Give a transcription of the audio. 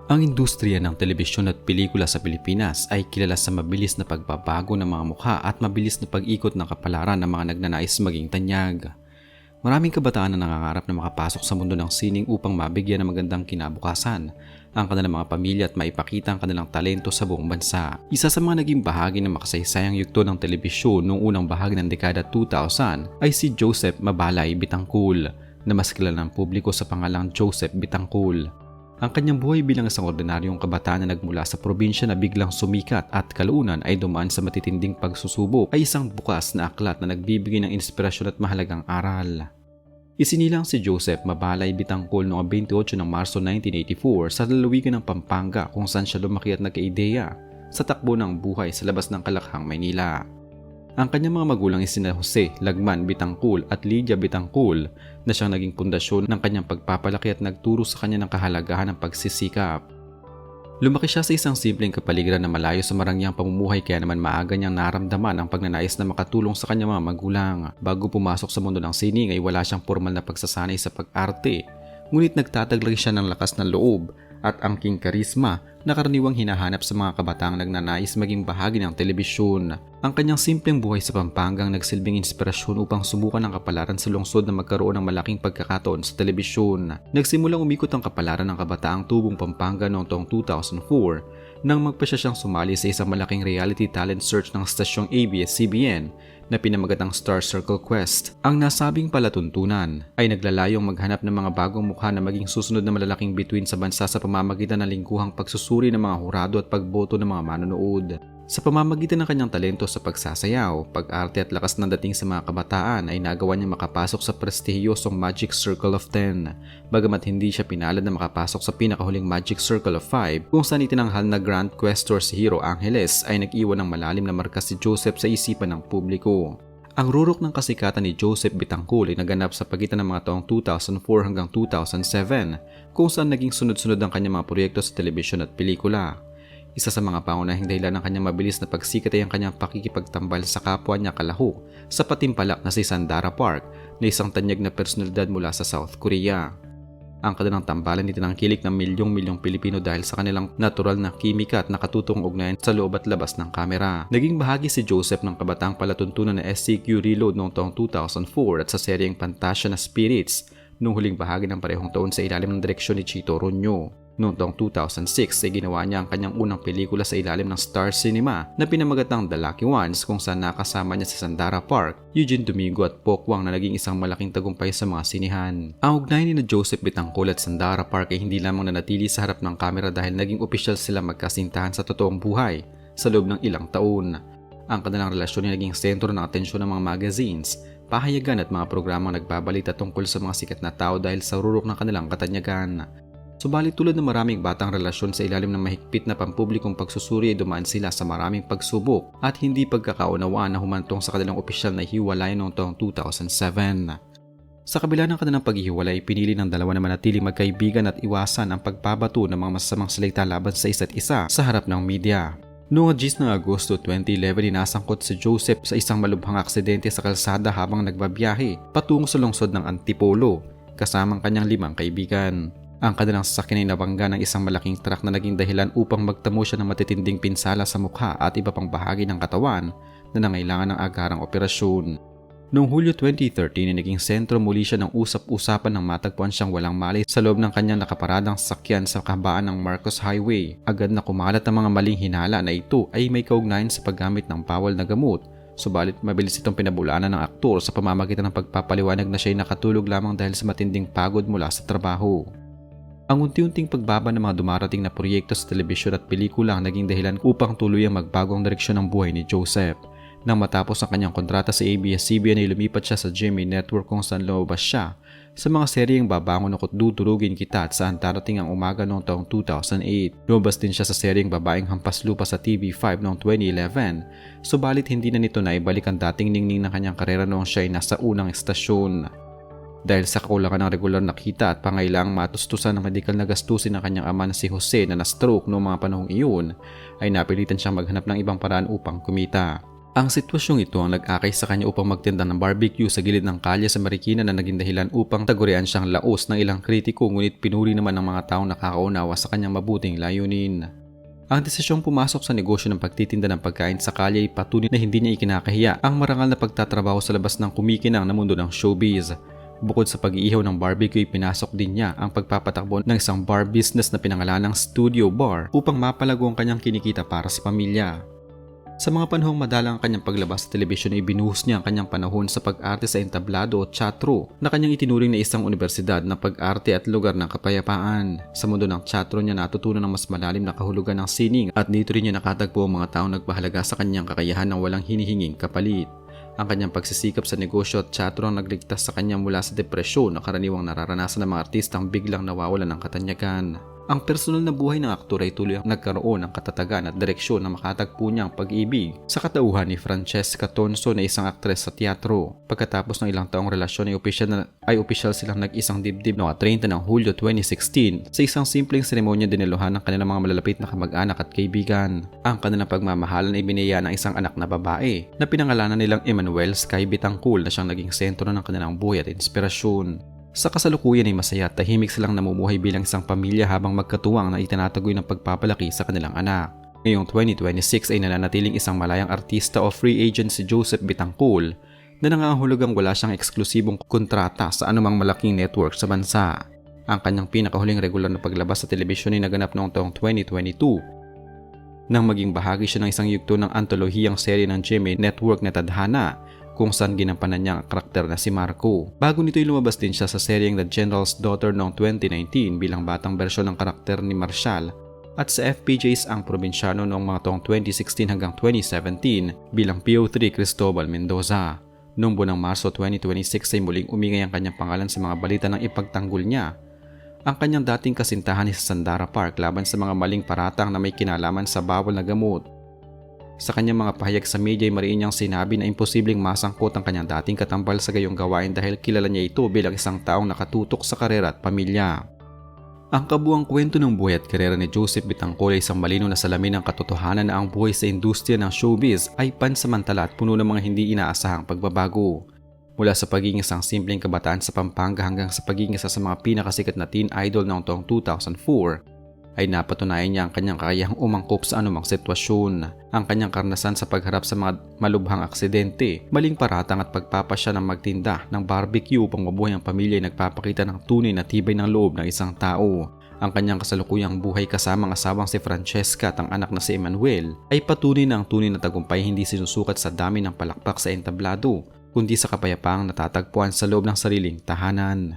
Ang industriya ng telebisyon at pelikula sa Pilipinas ay kilala sa mabilis na pagbabago ng mga mukha at mabilis na pag-ikot ng kapalaran ng mga nagnanais maging tanyag. Maraming kabataan na nangangarap na makapasok sa mundo ng sining upang mabigyan ng magandang kinabukasan ang kanilang mga pamilya at maipakita ang kanilang talento sa buong bansa. Isa sa mga naging bahagi ng makasaysayang yugto ng telebisyon noong unang bahagi ng dekada 2000 ay si Joseph Mabalay Bitangkul, na mas kilala ng publiko sa pangalang Joseph Bitangkul. Ang kanyang buhay bilang isang ordinaryong kabataan na nagmula sa probinsya na biglang sumikat at kalaunan ay dumaan sa matitinding pagsusubok ay isang bukas na aklat na nagbibigay ng inspirasyon at mahalagang aral. Isinilang si Joseph Mabalay Bitangkul noong 28 ng Marso 1984 sa lalawigan ng Pampanga kung saan siya lumaki at nagka-ideya sa takbo ng buhay sa labas ng Kalakhang, Maynila. Ang kanyang mga magulang ay sina Jose Lagman Bitangkul at Lydia Bitangkul na siyang naging pundasyon ng kanyang pagpapalaki at nagturo sa kanya ng kahalagahan ng pagsisikap. Lumaki siya sa isang simpleng kapaligiran na malayo sa marangyang pamumuhay kaya naman maaga niyang naramdaman ang pagnanais na makatulong sa kanyang mga magulang. Bago pumasok sa mundo ng sining ay wala siyang formal na pagsasanay sa pag-arte, ngunit nagtataglag siya ng lakas ng loob at angking karisma na karaniwang hinahanap sa mga kabataang nagnanais maging bahagi ng telebisyon. Ang kanyang simpleng buhay sa Pampangang nagsilbing inspirasyon upang subukan ang kapalaran sa lungsod na magkaroon ng malaking pagkakataon sa telebisyon. Nagsimulang umikot ang kapalaran ng kabataang tubong Pampanga noong taong 2004 nang magpasya siyang sumali sa isang malaking reality talent search ng stasyong ABS-CBN na pinamagatang Star Circle Quest. Ang nasabing palatuntunan ay naglalayong maghanap ng mga bagong mukha na maging susunod na malalaking bituin sa bansa sa pamamagitan ng lingguhang pagsusuri ng mga hurado at pagboto ng mga manonood. Sa pamamagitan ng kanyang talento sa pagsasayaw, pag-arte at lakas ng dating sa mga kabataan ay nagawa niya makapasok sa prestihiyosong Magic Circle of 10, bagamat hindi siya pinalad na makapasok sa pinakahuling Magic Circle of 5 kung saan itinanghal na Grand Questor si Hero Angeles ay nag-iwan ng malalim na marka si Joseph sa isipan ng publiko. Ang rurok ng kasikatan ni Joseph Bitangkul ay naganap sa pagitan ng mga taong 2004 hanggang 2007 kung saan naging sunod-sunod ang kanyang mga proyekto sa telebisyon at pelikula. Isa sa mga pangunahing dahilan ng kanyang mabilis na pagsikat ay ang kanyang pakikipagtambal sa kapwa niya kalaho sa patimpalak na si Sandara Park na isang tanyag na personalidad mula sa South Korea. Ang kanilang tambalan itinangkilik ng milyong-milyong Pilipino dahil sa kanilang natural na kimika at nakatutong ugnayan sa loob at labas ng kamera. Naging bahagi si Joseph ng kabataang palatuntunan na SCQ Reload noong taong 2004 at sa seryeng Pantasya na Spirits noong huling bahagi ng parehong taon sa ilalim ng direksyon ni Chito Ronyo. Noong taong 2006 ay ginawa niya ang kanyang unang pelikula sa ilalim ng Star Cinema na pinamagatang The Lucky Ones kung saan nakasama niya si Sandara Park, Eugene Domingo at Pokwang na naging isang malaking tagumpay sa mga sinihan. Ang ugnayan ni Joseph Bitangkul at Sandara Park ay hindi lamang nanatili sa harap ng kamera dahil naging opisyal sila magkasintahan sa totoong buhay sa loob ng ilang taon. Ang kanilang relasyon ay naging sentro ng atensyon ng mga magazines, pahayagan at mga programang nagbabalita tungkol sa mga sikat na tao dahil sa rurok ng kanilang katanyagan. Subalit tulad ng maraming batang relasyon sa ilalim ng mahigpit na pampublikong pagsusuri ay dumaan sila sa maraming pagsubok at hindi pagkakaunawaan na humantong sa kanilang opisyal na hiwalay noong taong 2007. Sa kabila ng kanilang paghihiwalay, pinili ng dalawa na manatiling magkaibigan at iwasan ang pagbabato ng mga masasamang salita laban sa isa't isa sa harap ng media. Noong 10 ng Agosto 2011, nasangkot si Joseph sa isang malubhang aksidente sa kalsada habang nagbabiyahe patungo sa lungsod ng Antipolo kasamang kanyang 5 kaibigan. Ang kanilang sasakyan ay nabangga ng isang malaking truck na naging dahilan upang magtamo siya ng matitinding pinsala sa mukha at iba pang bahagi ng katawan na nangailangan ng agarang operasyon. Noong Hulyo 2013 ay naging sentro muli siya ng usap-usapan nang matagpuan siyang walang malay sa loob ng kanyang nakaparadang sasakyan sa kahabaan ng Marcos Highway. Agad na kumalat ang mga maling hinala na ito ay may kaugnayan sa paggamit ng bawal na gamot. Subalit mabilis itong pinabulaanan ng aktor sa pamamagitan ng pagpapaliwanag na siya ay nakatulog lamang dahil sa matinding pagod mula sa trabaho. Ang unti-unting pagbaba ng mga dumarating na proyekto sa telebisyon at pelikula ang naging dahilan upang tuluyang magbagong direksyon ng buhay ni Joseph. Nang matapos ang kanyang kontrata sa ABS-CBN ay lumipat siya sa GMA Network kung saan lumabas siya sa mga seryeng Babangon Ako't Dudurugin Kita at Saan Darating ang Umaga noong taong 2008. Lumabas din siya sa seryeng Babaeng Hampas Lupa sa TV5 noong 2011, subalit hindi na nito naibalik ang dating ningning ng kanyang karera noong siya ay nasa unang estasyon. Dahil sa kakulangan ng regular na kita at pangailangang matustusan ng medikal na gastusin ng kanyang ama na si Jose na na-stroke noong mga panahong iyon, ay napilitan siyang maghanap ng ibang paraan upang kumita. Ang sitwasyong ito ang nag-akay sa kanya upang magtinda ng barbecue sa gilid ng kalye sa Marikina na naging dahilan upang tagurian siyang laos ng ilang kritiko, ngunit pinuri naman ng mga taong nakakaunawa sa kanyang mabuting layunin. Ang desisyong pumasok sa negosyo ng pagtitinda ng pagkain sa kalye ay patunay na hindi niya ikinakahiya ang marangal na pagtatrabaho sa labas ng kumikinang na mundo ng showbiz. Bukod sa pag-iihaw ng barbecue, pinasok din niya ang pagpapatakbo ng isang bar business na pinangalanang Studio Bar upang mapalago ang kanyang kinikita para sa pamilya. Sa mga panahong madalang ang kanyang paglabas sa telebisyon ay binuhos niya ang kanyang panahon sa pag-arte sa entablado o teatro na kanyang itinuring na isang universidad ng pag-arte at lugar ng kapayapaan. Sa mundo ng teatro niya natutunan ng mas malalim na kahulugan ng sining at dito rin niya nakatagpo ang mga taong nagpahalaga sa kanyang kakayahan ng walang hinihinging kapalit. Ang kanyang pagsisikap sa negosyo at teatro ang nagligtas sa kanya mula sa depresyon na karaniwang nararanasan ng mga artistang biglang nawawalan ng katanyagan. Ang personal na buhay ng aktor ay tuloy ang nagkaroon ng katatagan at direksyon na makatagpo niya ang pag-ibig sa katauhan ni Francesca Tonso na isang aktres sa teatro. Pagkatapos ng ilang taong relasyon ay opisyal silang nag-isang dibdib noong 30 ng Hulyo 2016 sa isang simpleng seremonya diniluhan ng kanilang mga malalapit na kamag-anak at kaibigan. Ang kanilang pagmamahalan ay biniya ng isang anak na babae na pinangalanan nilang Emmanuel Sky Bitangkul na siyang naging sentro ng kanilang buhay at inspirasyon. Sa kasalukuyan ay masaya at tahimik silang namumuhay bilang isang pamilya habang magkatuwang na itinatagoy ng pagpapalaki sa kanilang anak. Ngayong 2026 ay nananatiling isang malayang artista o free agent si Joseph Bitangkul na nangangahulugang wala siyang eksklusibong kontrata sa anumang malaking network sa bansa. Ang kanyang pinakahuling regular na paglabas sa telebisyon ay naganap noong taong 2022 nang maging bahagi siya ng isang yugto ng antolohiyang serye ng GMA Network na Tadhana kung saan ginampanan niya ang karakter na si Marco. Bago nito ay lumabas din siya sa seryeng The General's Daughter noong 2019 bilang batang bersyon ng karakter ni Marshall at sa FPJs ang probinsyano noong mga taong 2016 hanggang 2017 bilang PO3 Cristobal Mendoza. Noong buwan ng Marso 2026 ay muling umingay ang kanyang pangalan sa mga balita ng ipagtanggol niya ang kanyang dating kasintahan sa Sandara Park laban sa mga maling paratang na may kinalaman sa bawal na gamot. Sa kanyang mga pahayag sa media ay mariin niyang sinabi na imposibleng masangkot ang kanyang dating katambal sa gayong gawain dahil kilala niya ito bilang isang taong nakatutok sa karera at pamilya. Ang kabuang kwento ng buhay at karera ni Joseph Bitangkul ay isang malinaw na salamin ng katotohanan na ang buhay sa industriya ng showbiz ay pansamantala at puno ng mga hindi inaasahang pagbabago. Mula sa pagiging isang simpleng kabataan sa Pampanga hanggang sa pagiging isa sa mga pinakasikat na teen idol noong taong 2004, ay napatunayan niya ang kanyang kakayahang umangkop sa anumang sitwasyon. Ang kanyang karanasan sa pagharap sa mga malubhang aksidente, maling paratang at pagpapasya ng magtinda ng barbecue upang mabuhay ang pamilya ay nagpapakita ng tunay na tibay ng loob ng isang tao. Ang kanyang kasalukuyang buhay kasama ang asawang si Francesca at ang anak na si Emmanuel ay patunay na ang tunay na tagumpay hindi sinusukat sa dami ng palakpak sa entablado, kundi sa kapayapaang natatagpuan sa loob ng sariling tahanan.